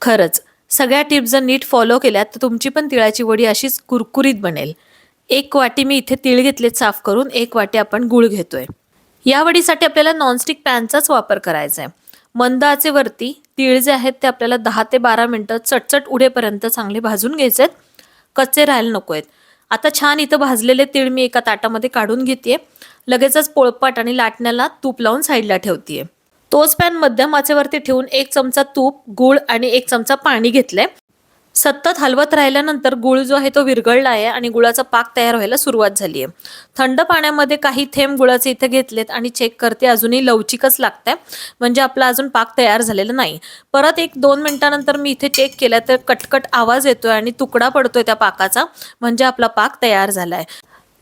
खरंच सगळ्या टिप्स जर नीट फॉलो केल्यात तर तुमची पण तिळाची वडी अशीच कुरकुरीत बनेल. 1 वाटी मी इथे तीळ घेतलेत साफ करून, 1 वाटी आपण गूळ घेतोय. या वडीसाठी आपल्याला नॉनस्टिक पॅनचाच वापर करायचा आहे. मंद आचेवरती तीळ जे आहेत ते आपल्याला 10 ते 12 मिनिटं चटचट उडेपर्यंत चांगले भाजून घ्यायचेत. कच्चे राहायला नको आहेत. आता छान इथं भाजलेले तीळ मी एका ताटामध्ये काढून घेतेय. लगेचच पोळपाट आणि लाटण्याला तूप लावून साईडला ठेवतेय. तोच पॅन मध्यम आचेवरती ठेवून 1 चमचा तूप, गूळ आणि 1 चमचा पाणी घेतलंय. सतत हलवत राहिल्यानंतर गूळ जो आहे तो विरघळला आहे आणि गुळाचा पाक तयार व्हायला सुरुवात झाली आहे. थंड पाण्यामध्ये काही थेंब गुळाचे इथे घेतलेत आणि चेक करते अजूनही लवचिकच लागतंय, म्हणजे आपला अजून पाक तयार झालेला नाही. परत 1-2 मिनिटानंतर मी इथे चेक केला तर कटकट आवाज येतोय आणि तुकडा पडतोय त्या पाकाचा, म्हणजे आपला पाक तयार झालाय.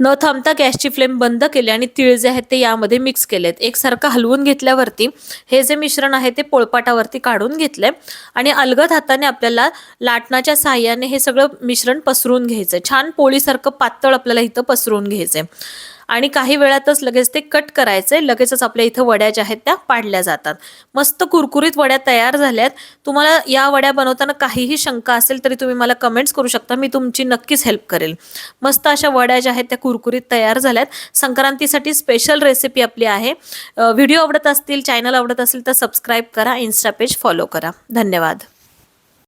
न थांबता गॅसची फ्लेम बंद केली आणि तीळ जे आहेत ते यामध्ये मिक्स केलेत. एकसारखं हलवून घेतल्यावरती हे जे मिश्रण आहे ते पोळपाटावरती काढून घेतले आणि अलगद हाताने आपल्याला लाटण्याच्या साहाय्याने हे सगळं मिश्रण पसरून घ्यायचं. छान पोळीसारखं पातळ आपल्याला इथं पसरून घ्यायचंय आणि काही वेळातच लगेच ते कट करायचे. लगेचच आपल्या इथं वड्या ज्या आहेत त्या पाडल्या जातात. मस्त कुरकुरीत वड्या तयार झाल्यात. तुम्हाला या वड्या बनवताना काहीही शंका असेल तरी तुम्ही मला कमेंट्स करू शकता, मी तुमची नक्कीच हेल्प करेल. मस्त अशा वड्या ज्या आहेत त्या कुरकुरीत तयार झाल्यात. संक्रांतीसाठी स्पेशल रेसिपी आपली आहे. व्हिडिओ आवडत असतील, चॅनल आवडत असेल तर सबस्क्राईब करा, इन्स्टा पेज फॉलो करा. धन्यवाद.